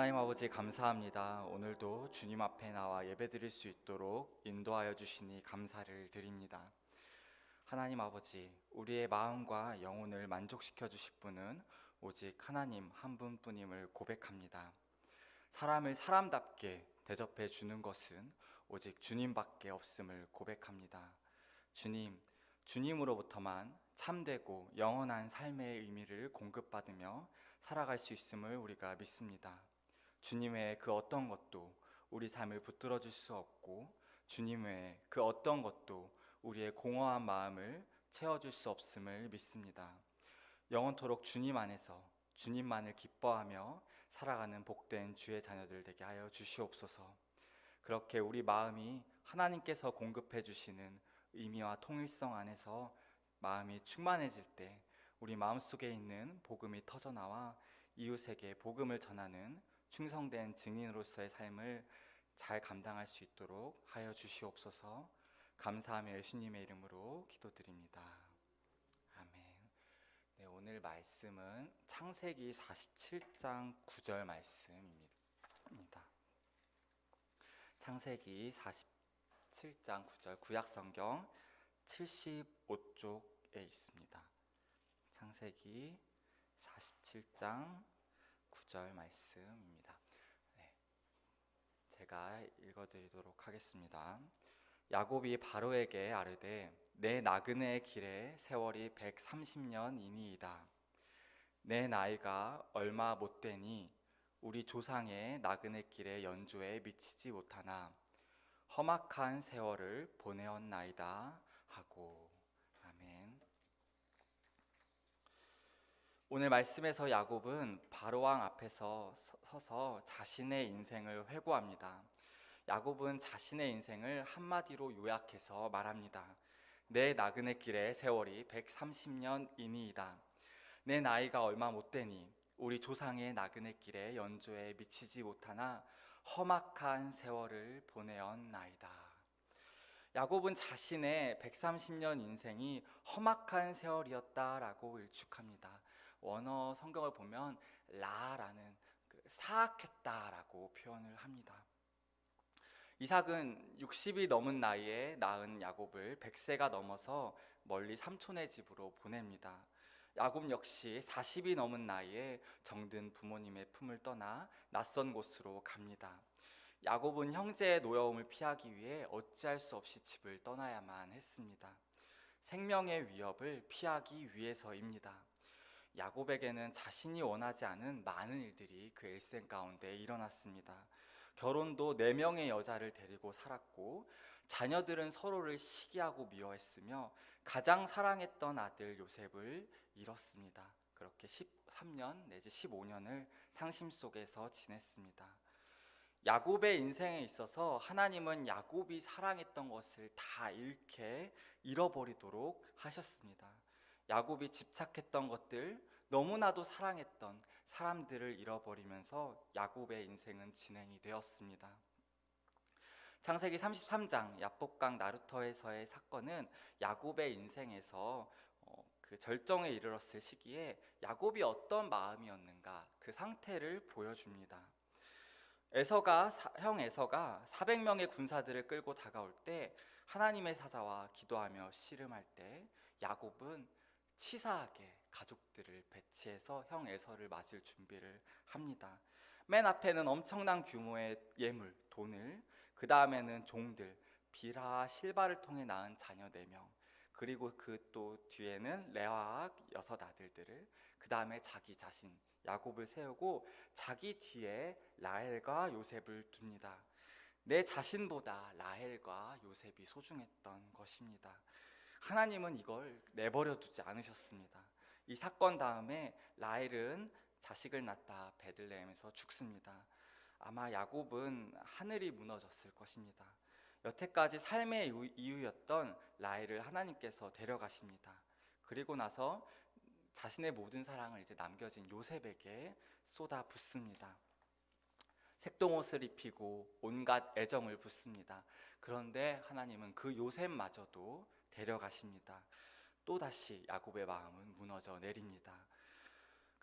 하나님 아버지 감사합니다. 오늘도 주님 앞에 나와 예배드릴 수 있도록 인도하여 주시니 감사를 드립니다. 하나님 아버지, 우리의 마음과 영혼을 만족시켜 주실 분은 오직 하나님 한 분뿐임을 고백합니다. 사람을 사람답게 대접해 주는 것은 오직 주님밖에 없음을 고백합니다. 주님, 주님으로부터만 참되고 영원한 삶의 의미를 공급받으며 살아갈 수 있음을 우리가 믿습니다. 주님 외에 그 어떤 것도 우리 삶을 붙들어 줄 수 없고, 주님 외에 그 어떤 것도 우리의 공허한 마음을 채워줄 수 없음을 믿습니다. 영원토록 주님 안에서 주님만을 기뻐하며 살아가는 복된 주의 자녀들 되게 하여 주시옵소서. 그렇게 우리 마음이 하나님께서 공급해 주시는 의미와 통일성 안에서 마음이 충만해질 때 우리 마음속에 있는 복음이 터져나와 이웃에게 복음을 전하는 충성된 증인으로서의 삶을 잘 감당할 수 있도록 하여 주시옵소서. 감사하며 예수님의 이름으로 기도드립니다. 아멘. 네, 오늘 말씀은 창세기 47장 9절 말씀입니다. 창세기 47장 9절, 구약성경 75쪽에 있습니다. 창세기 47장 9절 말씀입니다. 네, 제가 읽어드리도록 하겠습니다. 야곱이 바로에게 아뢰되 내 나그네의 길에 세월이 130년이니이다. 내 나이가 얼마 못되니 우리 조상의 나그네 길의 연조에 미치지 못하나 험악한 세월을 보내었나이다 하고. 아멘. 오늘 말씀에서 야곱은 바로왕 앞에서 서서 자신의 인생을 회고합니다. 야곱은 자신의 인생을 한마디로 요약해서 말합니다. 내 나그네 길의 세월이 130년이니이다. 내 나이가 얼마 못되니 우리 조상의 나그네 길의 연조에 미치지 못하나 험악한 세월을 보내었나이다. 야곱은 자신의 130년 인생이 험악한 세월이었다라고 일축합니다. 원어 성경을 보면 라라는 사악했다라고 표현을 합니다. 이삭은 60이 넘은 나이에 낳은 야곱을 100세가 넘어서 멀리 삼촌의 집으로 보냅니다. 야곱 역시 40이 넘은 나이에 정든 부모님의 품을 떠나 낯선 곳으로 갑니다. 야곱은 형제의 노여움을 피하기 위해 어찌할 수 없이 집을 떠나야만 했습니다. 생명의 위협을 피하기 위해서입니다. 야곱에게는 자신이 원하지 않은 많은 일들이 그 일생 가운데 일어났습니다. 결혼도 4명의 여자를 데리고 살았고, 자녀들은 서로를 시기하고 미워했으며 가장 사랑했던 아들 요셉을 잃었습니다. 그렇게 13년 내지 15년을 상심 속에서 지냈습니다. 야곱의 인생에 있어서 하나님은 야곱이 사랑했던 것을 다 잃어버리도록 하셨습니다. 야곱이 집착했던 것들, 너무나도 사랑했던 사람들을 잃어버리면서 야곱의 인생은 진행이 되었습니다. 창세기 33장 야복강 나루터에서의 사건은 야곱의 인생에서 그 절정에 이르렀을 시기에 야곱이 어떤 마음이었는가, 그 상태를 보여줍니다. 형 에서가 400명의 군사들을 끌고 다가올 때 하나님의 사자와 기도하며 씨름할 때 야곱은 치사하게 가족들을 배치해서 형 에서를 맞을 준비를 합니다. 맨 앞에는 엄청난 규모의 예물, 돈을, 그 다음에는 종들, 빌하와 실바를 통해 낳은 자녀 4명, 그리고 그 또 뒤에는 레아와 6 아들들을, 그 다음에 자기 자신 야곱을 세우고 자기 뒤에 라헬과 요셉을 둡니다. 내 자신보다 라헬과 요셉이 소중했던 것입니다. 하나님은 이걸 내버려 두지 않으셨습니다. 이 사건 다음에 라헬은 자식을 낳다 베들레헴에서 죽습니다. 아마 야곱은 하늘이 무너졌을 것입니다. 여태까지 삶의 이유였던 라헬을 하나님께서 데려가십니다. 그리고 나서 자신의 모든 사랑을 이제 남겨진 요셉에게 쏟아붓습니다. 색동옷을 입히고 온갖 애정을 붓습니다. 그런데 하나님은 그 요셉마저도 데려가십니다. 또다시 야곱의 마음은 무너져 내립니다.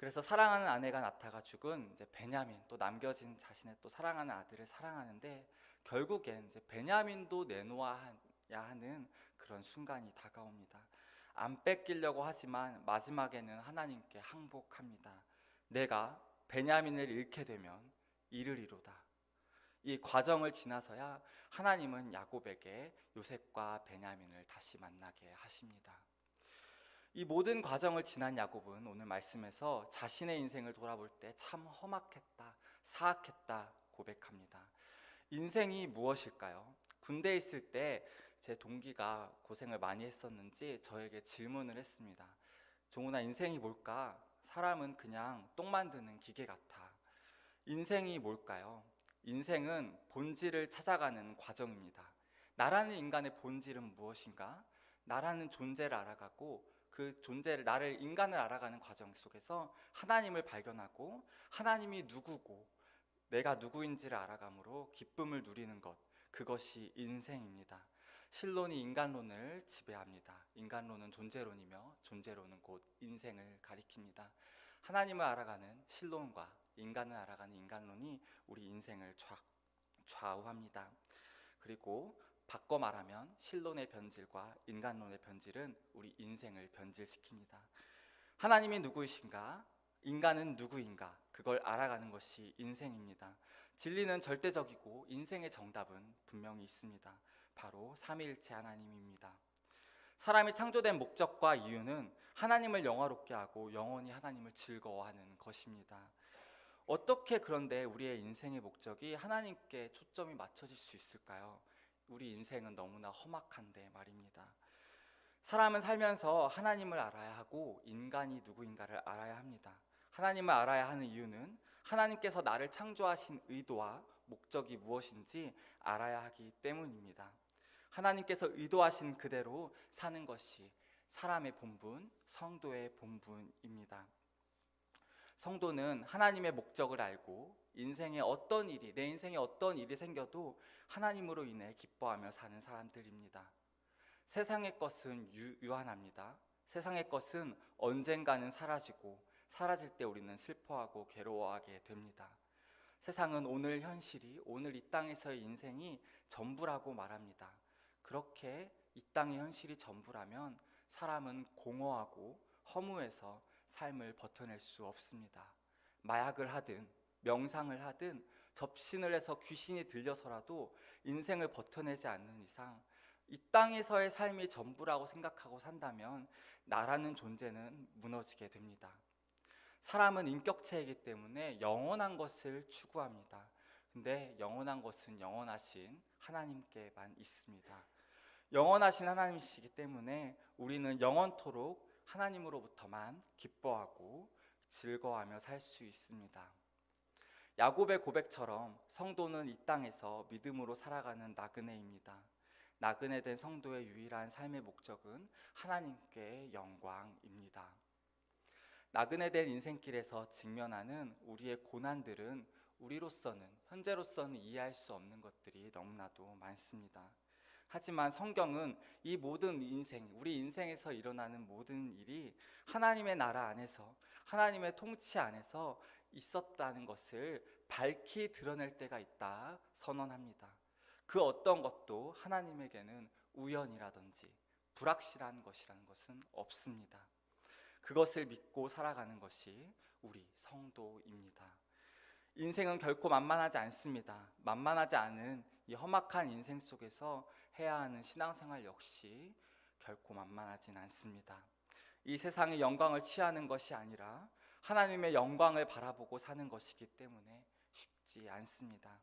그래서 사랑하는 아내가 낳다가 죽은 이제 베냐민, 또 남겨진 자신의 또 사랑하는 아들을 사랑하는데 결국엔 이제 베냐민도 내놓아야 하는 그런 순간이 다가옵니다. 안 뺏기려고 하지만 마지막에는 하나님께 항복합니다. 내가 베냐민을 잃게 되면 이르리로다. 이 과정을 지나서야 하나님은 야곱에게 요셉과 베냐민을 다시 만나게 하십니다. 이 모든 과정을 지난 야곱은 오늘 말씀에서 자신의 인생을 돌아볼 때 참 험악했다, 사악했다 고백합니다. 인생이 무엇일까요? 군대에 있을 때 제 동기가 고생을 많이 했었는지 저에게 질문을 했습니다. 종훈아, 인생이 뭘까? 사람은 그냥 똥 만드는 기계 같아. 인생이 뭘까요? 인생은 본질을 찾아가는 과정입니다. 나라는 인간의 본질은 무엇인가? 나라는 존재를 알아가고 그 존재를, 나를, 인간을 알아가는 과정 속에서 하나님을 발견하고 하나님이 누구고 내가 누구인지를 알아감으로 기쁨을 누리는 것, 그것이 인생입니다. 신론이 인간론을 지배합니다. 인간론은 존재론이며 존재론은 곧 인생을 가리킵니다. 하나님을 알아가는 신론과 인간을 알아가는 인간론이 우리 인생을 좌우합니다. 그리고 바꿔 말하면 신론의 변질과 인간론의 변질은 우리 인생을 변질시킵니다. 하나님이 누구이신가? 인간은 누구인가? 그걸 알아가는 것이 인생입니다. 진리는 절대적이고 인생의 정답은 분명히 있습니다. 바로 삼위일체 하나님입니다. 사람이 창조된 목적과 이유는 하나님을 영화롭게 하고 영원히 하나님을 즐거워하는 것입니다. 어떻게 그런데 우리의 인생의 목적이 하나님께 초점이 맞춰질 수 있을까요? 우리 인생은 너무나 험악한데 말입니다. 사람은 살면서 하나님을 알아야 하고 인간이 누구인가를 알아야 합니다. 하나님을 알아야 하는 이유는 하나님께서 나를 창조하신 의도와 목적이 무엇인지 알아야 하기 때문입니다. 하나님께서 의도하신 그대로 사는 것이 사람의 본분, 성도의 본분입니다. 성도는 하나님의 목적을 알고 인생에 어떤 일이, 내 인생에 어떤 일이 생겨도 하나님으로 인해 기뻐하며 사는 사람들입니다. 세상의 것은 유한합니다. 세상의 것은 언젠가는 사라지고 사라질 때 우리는 슬퍼하고 괴로워하게 됩니다. 세상은 오늘 현실이, 오늘 이 땅에서의 인생이 전부라고 말합니다. 그렇게 이 땅의 현실이 전부라면 사람은 공허하고 허무해서 삶을 버텨낼 수 없습니다. 마약을 하든 명상을 하든 접신을 해서 귀신이 들려서라도 인생을 버텨내지 않는 이상 이 땅에서의 삶이 전부라고 생각하고 산다면 나라는 존재는 무너지게 됩니다. 사람은 인격체이기 때문에 영원한 것을 추구합니다. 근데 영원한 것은 영원하신 하나님께만 있습니다. 영원하신 하나님이시기 때문에 우리는 영원토록 하나님으로부터만 기뻐하고 즐거워하며 살 수 있습니다. 야곱의 고백처럼 성도는 이 땅에서 믿음으로 살아가는 나그네입니다. 나그네된 성도의 유일한 삶의 목적은 하나님께 영광입니다. 나그네된 인생길에서 직면하는 우리의 고난들은 우리로서는, 현재로서는 이해할 수 없는 것들이 너무나도 많습니다. 하지만 성경은 이 모든 인생, 우리 인생에서 일어나는 모든 일이 하나님의 나라 안에서, 하나님의 통치 안에서 있었다는 것을 밝히 드러낼 때가 있다 선언합니다. 그 어떤 것도 하나님에게는 우연이라든지 불확실한 것이라는 것은 없습니다. 그것을 믿고 살아가는 것이 우리 성도입니다. 인생은 결코 만만하지 않습니다. 만만하지 않은 이 험악한 인생 속에서 해야 하는 신앙생활 역시 결코 만만하진 않습니다. 이 세상의 영광을 취하는 것이 아니라 하나님의 영광을 바라보고 사는 것이기 때문에 쉽지 않습니다.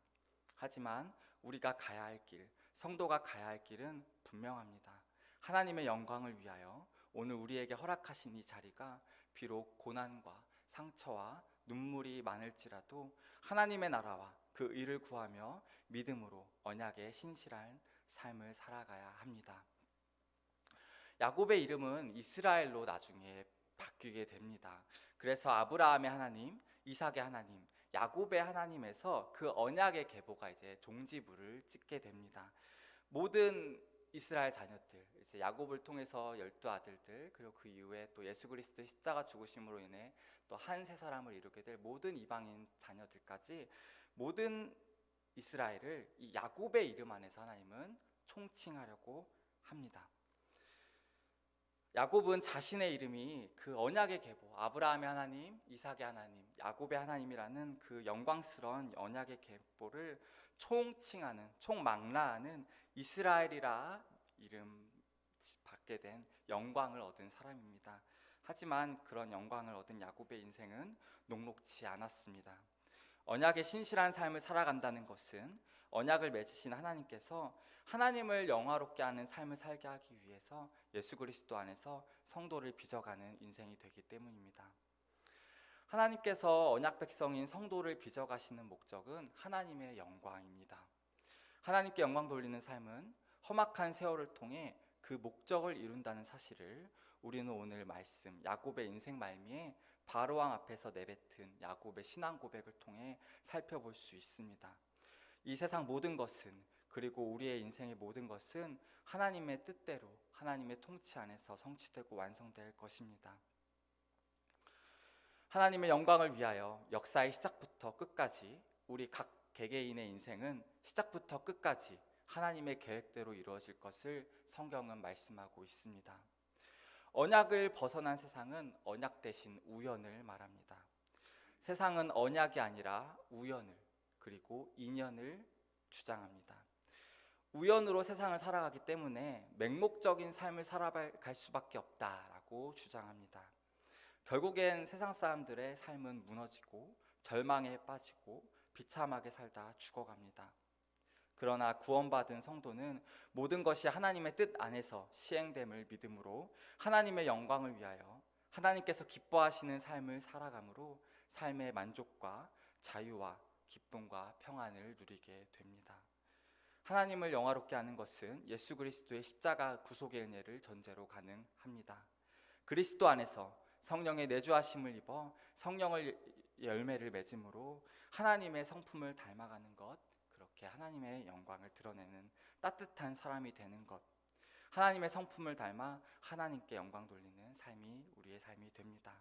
하지만 우리가 가야 할 길, 성도가 가야 할 길은 분명합니다. 하나님의 영광을 위하여 오늘 우리에게 허락하신 이 자리가 비록 고난과 상처와 눈물이 많을지라도 하나님의 나라와 그 의를 구하며 믿음으로 언약의 신실한 삶을 살아가야 합니다. 야곱의 이름은 이스라엘로 나중에 바뀌게 됩니다. 그래서 아브라함의 하나님, 이삭의 하나님, 야곱의 하나님에서 그 언약의 계보가 이제 종지부를 찍게 됩니다. 모든 이스라엘 자녀들, 이제 야곱을 통해서 12아들들, 그리고 그 이후에 또 예수 그리스도의 십자가 죽으심으로 인해 또 한 세 사람을 이루게 될 모든 이방인 자녀들까지 모든 이스라엘을 이 야곱의 이름 안에서 하나님은 총칭하려고 합니다. 야곱은 자신의 이름이 그 언약의 계보, 아브라함의 하나님, 이삭의 하나님, 야곱의 하나님이라는 그 영광스러운 언약의 계보를 총칭하는, 총망라하는 이스라엘이라 이름 받게 된 영광을 얻은 사람입니다. 하지만 그런 영광을 얻은 야곱의 인생은 녹록지 않았습니다. 언약의 신실한 삶을 살아간다는 것은 언약을 맺으신 하나님께서 하나님을 영화롭게 하는 삶을 살게 하기 위해서 예수 그리스도 안에서 성도를 빚어가는 인생이 되기 때문입니다. 하나님께서 언약 백성인 성도를 빚어가시는 목적은 하나님의 영광입니다. 하나님께 영광 돌리는 삶은 험악한 세월을 통해 그 목적을 이룬다는 사실을 우리는 오늘 말씀 야곱의 인생 말미에 바로왕 앞에서 내뱉은 야곱의 신앙 고백을 통해 살펴볼 수 있습니다. 이 세상 모든 것은, 그리고 우리의 인생의 모든 것은 하나님의 뜻대로 하나님의 통치 안에서 성취되고 완성될 것입니다. 하나님의 영광을 위하여 역사의 시작부터 끝까지 우리 각 개개인의 인생은 시작부터 끝까지 하나님의 계획대로 이루어질 것을 성경은 말씀하고 있습니다. 언약을 벗어난 세상은 언약 대신 우연을 말합니다. 세상은 언약이 아니라 우연을, 그리고 인연을 주장합니다. 우연으로 세상을 살아가기 때문에 맹목적인 삶을 살아갈 수밖에 없다라고 주장합니다. 결국엔 세상 사람들의 삶은 무너지고 절망에 빠지고 비참하게 살다 죽어갑니다. 그러나 구원받은 성도는 모든 것이 하나님의 뜻 안에서 시행됨을 믿음으로 하나님의 영광을 위하여 하나님께서 기뻐하시는 삶을 살아감으로 삶의 만족과 자유와 기쁨과 평안을 누리게 됩니다. 하나님을 영화롭게 하는 것은 예수 그리스도의 십자가 구속의 은혜를 전제로 가능합니다. 그리스도 안에서 성령의 내주하심을 입어 성령의 열매를 맺음으로 하나님의 성품을 닮아가는 것, 그렇게 하나님의 영광을 드러내는 따뜻한 사람이 되는 것, 하나님의 성품을 닮아 하나님께 영광 돌리는 삶이 우리의 삶이 됩니다.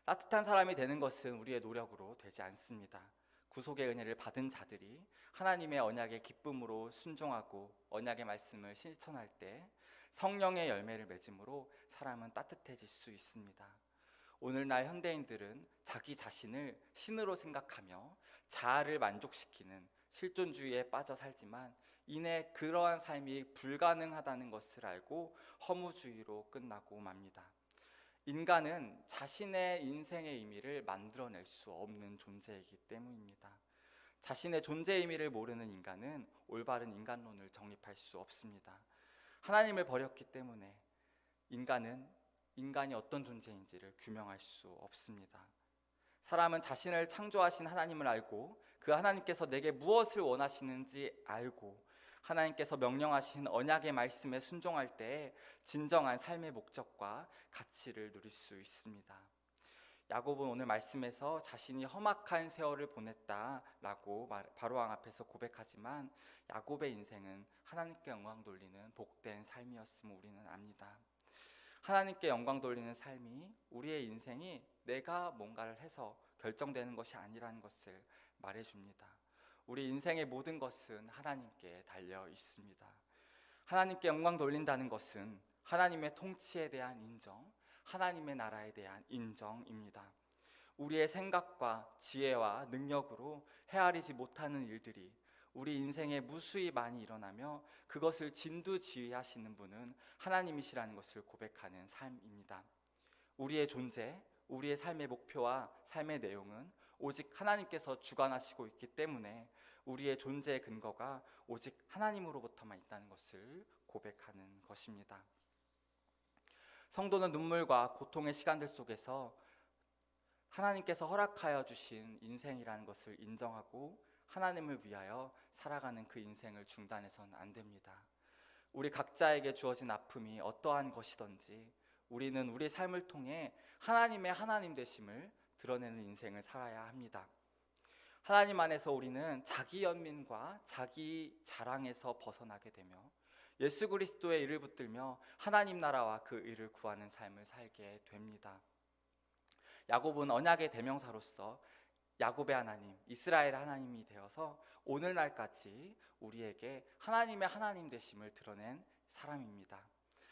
따뜻한 사람이 되는 것은 우리의 노력으로 되지 않습니다. 구속의 은혜를 받은 자들이 하나님의 언약의 기쁨으로 순종하고 언약의 말씀을 실천할 때 성령의 열매를 맺음으로 사람은 따뜻해질 수 있습니다. 오늘날 현대인들은 자기 자신을 신으로 생각하며 자아를 만족시키는 실존주의에 빠져 살지만 이내 그러한 삶이 불가능하다는 것을 알고 허무주의로 끝나고 맙니다. 인간은 자신의 인생의 의미를 만들어낼 수 없는 존재이기 때문입니다. 자신의 존재 의미를 모르는 인간은 올바른 인간론을 정립할 수 없습니다. 하나님을 버렸기 때문에 인간이 어떤 존재인지를 규명할 수 없습니다. 사람은 자신을 창조하신 하나님을 알고 그 하나님께서 내게 무엇을 원하시는지 알고 하나님께서 명령하신 언약의 말씀에 순종할 때에 진정한 삶의 목적과 가치를 누릴 수 있습니다. 야곱은 오늘 말씀에서 자신이 험악한 세월을 보냈다라고 바로왕 앞에서 고백하지만 야곱의 인생은 하나님께 영광 돌리는 복된 삶이었음을 우리는 압니다. 하나님께 영광 돌리는 삶이 우리의 인생이 내가 뭔가를 해서 결정되는 것이 아니라는 것을 말해줍니다. 우리 인생의 모든 것은 하나님께 달려 있습니다. 하나님께 영광 돌린다는 것은 하나님의 통치에 대한 인정, 하나님의 나라에 대한 인정입니다. 우리의 생각과 지혜와 능력으로 헤아리지 못하는 일들이 우리 인생에 무수히 많이 일어나며 그것을 진두지휘하시는 분은 하나님이시라는 것을 고백하는 삶입니다. 우리의 존재, 우리의 삶의 목표와 삶의 내용은 오직 하나님께서 주관하시고 있기 때문에 우리의 존재의 근거가 오직 하나님으로부터만 있다는 것을 고백하는 것입니다. 성도는 눈물과 고통의 시간들 속에서 하나님께서 허락하여 주신 인생이라는 것을 인정하고 하나님을 위하여 살아가는 그 인생을 중단해서는 안 됩니다. 우리 각자에게 주어진 아픔이 어떠한 것이든지 우리는 우리 삶을 통해 하나님의 하나님 되심을 드러내는 인생을 살아야 합니다. 하나님 안에서 우리는 자기 연민과 자기 자랑에서 벗어나게 되며 예수 그리스도의 일을 붙들며 하나님 나라와 그 일을 구하는 삶을 살게 됩니다. 야곱은 언약의 대명사로서 야곱의 하나님, 이스라엘의 하나님이 되어서 오늘날까지 우리에게 하나님의 하나님 되심을 드러낸 사람입니다.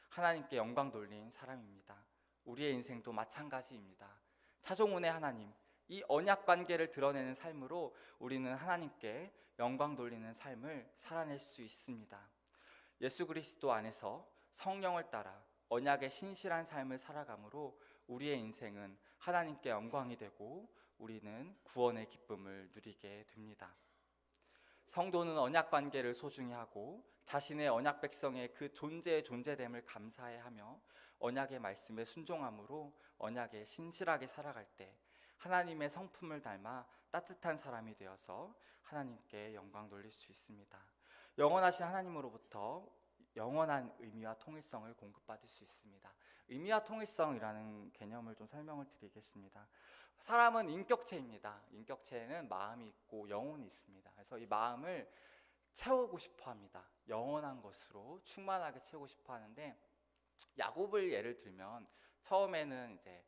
하나님께 영광 돌린 사람입니다. 우리의 인생도 마찬가지입니다. 차종운의 하나님, 이 언약 관계를 드러내는 삶으로 우리는 하나님께 영광 돌리는 삶을 살아낼 수 있습니다. 예수 그리스도 안에서 성령을 따라 언약의 신실한 삶을 살아감으로 우리의 인생은 하나님께 영광이 되고 우리는 구원의 기쁨을 누리게 됩니다. 성도는 언약 관계를 소중히 하고 자신의 언약 백성의 그 존재의 존재됨을 감사해하며 언약의 말씀에 순종함으로 언약에 신실하게 살아갈 때 하나님의 성품을 닮아 따뜻한 사람이 되어서 하나님께 영광 돌릴 수 있습니다. 영원하신 하나님으로부터 영원한 의미와 통일성을 공급받을 수 있습니다. 의미와 통일성이라는 개념을 좀 설명을 드리겠습니다. 사람은 인격체입니다. 인격체에는 마음이 있고 영혼이 있습니다. 그래서 이 마음을 채우고 싶어 합니다. 영원한 것으로 충만하게 채우고 싶어 하는데, 야곱을 예를 들면 처음에는 이제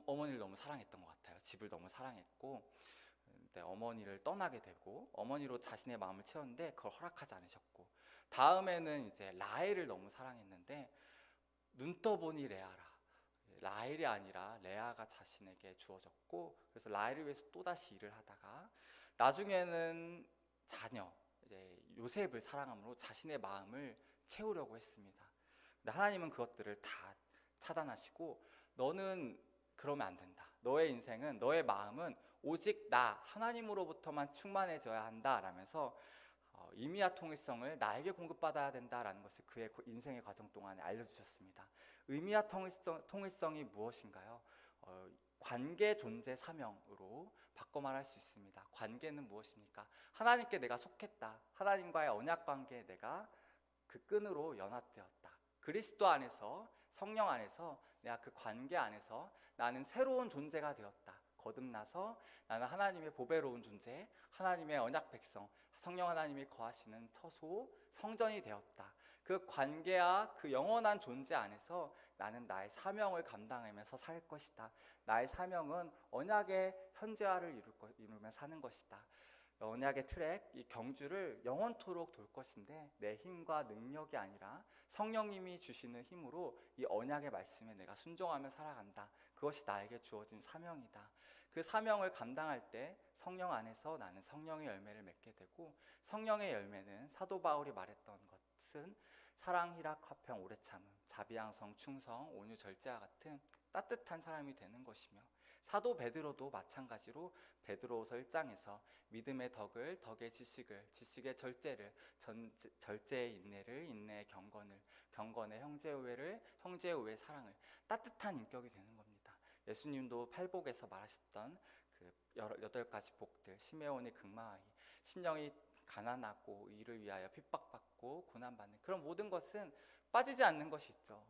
어머니를 너무 사랑했던 것 같아요. 집을 너무 사랑했고, 근데 어머니를 떠나게 되고 어머니로 자신의 마음을 채웠는데 그걸 허락하지 않으셨고, 다음에는 이제 라헬을 너무 사랑했는데 눈 떠보니 레아라, 라헬이 아니라 레아가 자신에게 주어졌고, 그래서 라헬을 위해서 또다시 일을 하다가 나중에는 자녀 이제 요셉을 사랑함으로 자신의 마음을 채우려고 했습니다. 근데 하나님은 그것들을 다 차단하시고, 너는 그러면 안 된다. 너의 인생은, 너의 마음은 오직 나 하나님으로부터만 충만해져야 한다 라면서 의미와 통일성을 나에게 공급받아야 된다라는 것을 그의 인생의 과정 동안에 알려주셨습니다. 의미와 통일성이 무엇인가요? 관계, 존재, 사명으로 바꿔 말할 수 있습니다. 관계는 무엇입니까? 하나님께 내가 속했다. 하나님과의 언약 관계에 내가 그 끈으로 연합되었다. 그리스도 안에서, 성령 안에서 내가 그 관계 안에서 나는 새로운 존재가 되었다. 거듭나서 나는 하나님의 보배로운 존재, 하나님의 언약 백성, 성령 하나님이 거하시는 처소, 성전이 되었다. 그 관계와 그 영원한 존재 안에서 나는 나의 사명을 감당하면서 살 것이다. 나의 사명은 언약의 현재화를 이루며 사는 것이다. 언약의 트랙, 이 경주를 영원토록 돌 것인데 내 힘과 능력이 아니라 성령님이 주시는 힘으로 이 언약의 말씀에 내가 순종하며 살아간다. 그것이 나에게 주어진 사명이다. 그 사명을 감당할 때 성령 안에서 나는 성령의 열매를 맺게 되고, 성령의 열매는 사도 바울이 말했던 것은 사랑, 희락, 화평, 오래 참음, 자비양성, 충성, 온유, 절제와 같은 따뜻한 사람이 되는 것이며, 사도 베드로도 마찬가지로 베드로후서 1장에서 믿음의 덕을, 덕의 지식을, 지식의 절제를, 절제의 인내를, 인내의 경건을, 경건의 형제우애를, 형제우애의 사랑을, 따뜻한 인격이 되는 겁니다. 예수님도 팔복에서 말하셨던 그 8가지 복들, 시메온이 극마하이, 심령이 가난하고 이를 위하여 핍박받고 고난받는 그런 모든 것은 빠지지 않는 것이 있죠.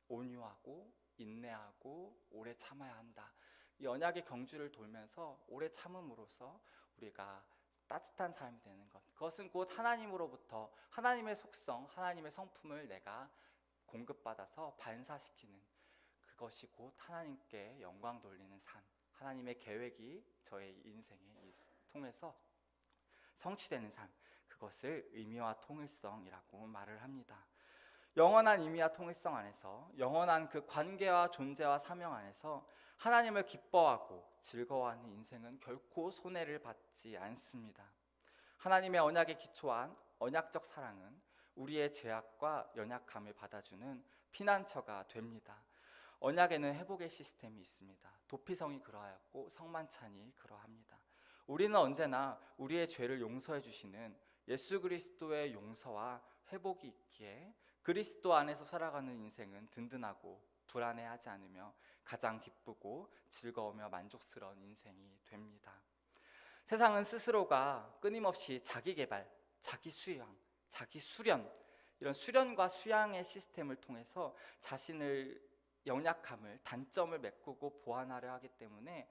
온유하고 인내하고 오래 참아야 한다. 이 언약의 경주를 돌면서 오래 참음으로써 우리가 따뜻한 사람이 되는 것, 그것은 곧 하나님으로부터 하나님의 속성, 하나님의 성품을 내가 공급받아서 반사시키는, 그것이 곧 하나님께 영광 돌리는 삶, 하나님의 계획이 저의 인생에 통해서 성취되는 삶, 그것을 의미와 통일성이라고 말을 합니다. 영원한 의미와 통일성 안에서, 영원한 그 관계와 존재와 사명 안에서 하나님을 기뻐하고 즐거워하는 인생은 결코 손해를 받지 않습니다. 하나님의 언약에 기초한 언약적 사랑은 우리의 죄악과 연약함을 받아주는 피난처가 됩니다. 언약에는 회복의 시스템이 있습니다. 도피성이 그러하였고 성만찬이 그러합니다. 우리는 언제나 우리의 죄를 용서해 주시는 예수 그리스도의 용서와 회복이 있기에 그리스도 안에서 살아가는 인생은 든든하고 불안해하지 않으며 가장 기쁘고 즐거우며 만족스러운 인생이 됩니다. 세상은 스스로가 끊임없이 자기 개발, 자기 수양, 자기 수련, 이런 수련과 수양의 시스템을 통해서 자신을 연약함을, 단점을 메꾸고 보완하려 하기 때문에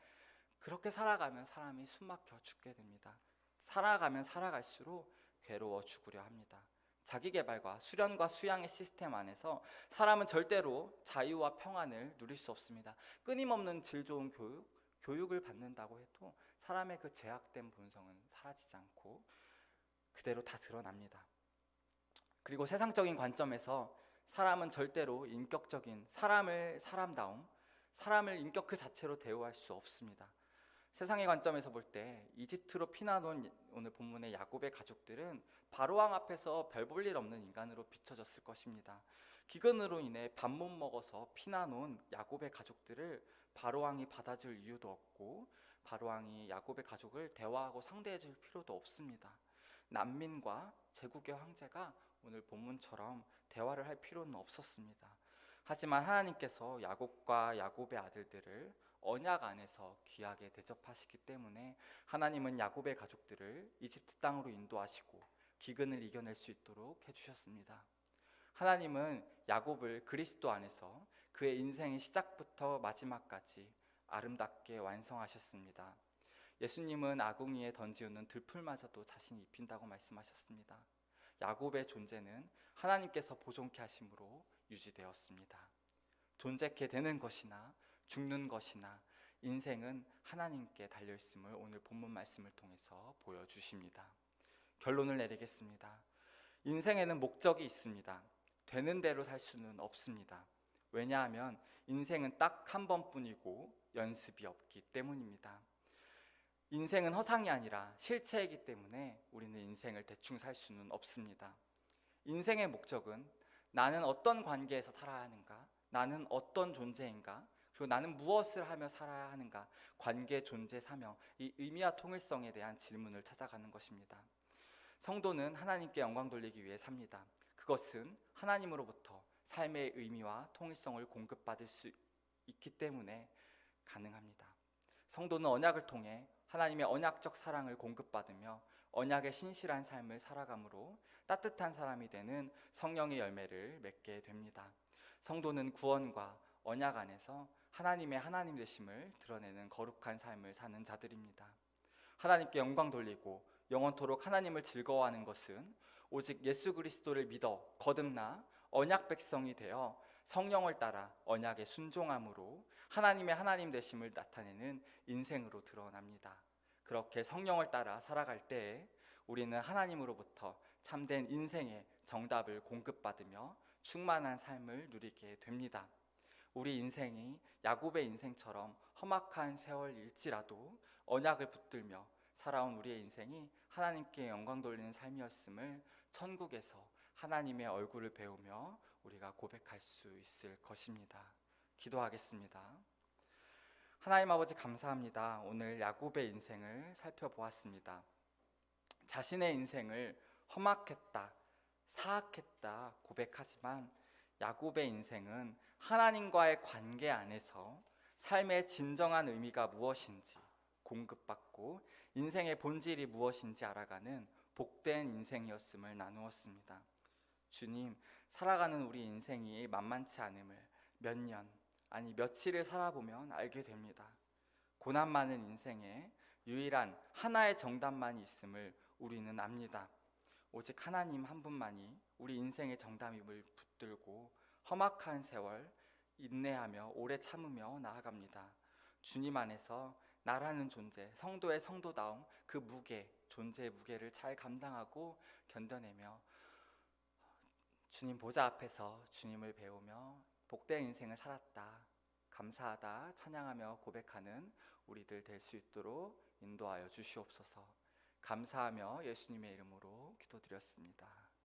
그렇게 살아가면 사람이 숨막혀 죽게 됩니다. 살아가면 살아갈수록 괴로워 죽으려 합니다. 자기 개발과 수련과 수양의 시스템 안에서 사람은 절대로 자유와 평안을 누릴 수 없습니다. 끊임없는 질 좋은 교육을 받는다고 해도 사람의 그 제약된 본성은 사라지지 않고 그대로 다 드러납니다. 그리고 세상적인 관점에서 사람은 절대로 인격적인 사람을 인격 그 자체로 대우할 수 없습니다. 세상의 관점에서 볼 때 이집트로 피난온 오늘 본문의 야곱의 가족들은 바로왕 앞에서 별 볼 일 없는 인간으로 비춰졌을 것입니다. 기근으로 인해 밥 못 먹어서 피난온 야곱의 가족들을 바로왕이 받아줄 이유도 없고 바로왕이 야곱의 가족을 대화하고 상대해줄 필요도 없습니다. 난민과 제국의 황제가 오늘 본문처럼 대화를 할 필요는 없었습니다. 하지만 하나님께서 야곱과 야곱의 아들들을 언약 안에서 귀하게 대접하시기 때문에 하나님은 야곱의 가족들을 이집트 땅으로 인도하시고 기근을 이겨낼 수 있도록 해주셨습니다. 하나님은 야곱을 그리스도 안에서 그의 인생의 시작부터 마지막까지 아름답게 완성하셨습니다. 예수님은 아궁이에 던지우는 들풀마저도 자신이 입힌다고 말씀하셨습니다. 야곱의 존재는 하나님께서 보존케 하심으로 유지되었습니다. 존재케 되는 것이나 죽는 것이나 인생은 하나님께 달려있음을 오늘 본문 말씀을 통해서 보여주십니다. 결론을 내리겠습니다. 인생에는 목적이 있습니다. 되는 대로 살 수는 없습니다. 왜냐하면 인생은 딱 한 번뿐이고 연습이 없기 때문입니다. 인생은 허상이 아니라 실체이기 때문에 우리는 인생을 대충 살 수는 없습니다. 인생의 목적은 나는 어떤 관계에서 살아야 하는가? 나는 어떤 존재인가? 그리고 나는 무엇을 하며 살아야 하는가? 관계, 존재, 사명, 이 의미와 통일성에 대한 질문을 찾아가는 것입니다. 성도는 하나님께 영광 돌리기 위해 삽니다. 그것은 하나님으로부터 삶의 의미와 통일성을 공급받을 수 있기 때문에 가능합니다. 성도는 언약을 통해 하나님의 언약적 사랑을 공급받으며 언약의 신실한 삶을 살아감으로 따뜻한 사람이 되는 성령의 열매를 맺게 됩니다. 성도는 구원과 언약 안에서 하나님의 하나님 되심을 드러내는 거룩한 삶을 사는 자들입니다. 하나님께 영광 돌리고 영원토록 하나님을 즐거워하는 것은 오직 예수 그리스도를 믿어 거듭나 언약 백성이 되어 성령을 따라 언약에 순종함으로 하나님의 하나님 되심을 나타내는 인생으로 드러납니다. 그렇게 성령을 따라 살아갈 때에 우리는 하나님으로부터 참된 인생의 정답을 공급받으며 충만한 삶을 누리게 됩니다. 우리 인생이 야곱의 인생처럼 험악한 세월일지라도 언약을 붙들며 살아온 우리의 인생이 하나님께 영광 돌리는 삶이었음을 천국에서 하나님의 얼굴을 배우며 우리가 고백할 수 있을 것입니다. 기도하겠습니다. 하나님 아버지 감사합니다. 오늘 야곱의 인생을 살펴보았습니다. 자신의 인생을 험악했다, 사악했다 고백하지만 야곱의 인생은 하나님과의 관계 안에서 삶의 진정한 의미가 무엇인지 공급받고 인생의 본질이 무엇인지 알아가는 복된 인생이었음을 나누었습니다. 주님, 살아가는 우리 인생이 만만치 않음을 몇 년, 아니 며칠을 살아보면 알게 됩니다. 고난 많은 인생에 유일한 하나의 정답만이 있음을 우리는 압니다. 오직 하나님 한 분만이 우리 인생의 정답임을 붙들고 험악한 세월 인내하며 오래 참으며 나아갑니다. 주님 안에서 나라는 존재, 성도의 성도다움, 그 무게, 존재의 무게를 잘 감당하고 견뎌내며 주님 보좌 앞에서 주님을 배우며 복된 인생을 살았다, 감사하다, 찬양하며 고백하는 우리들 될 수 있도록 인도하여 주시옵소서. 감사하며 예수님의 이름으로 기도드렸습니다.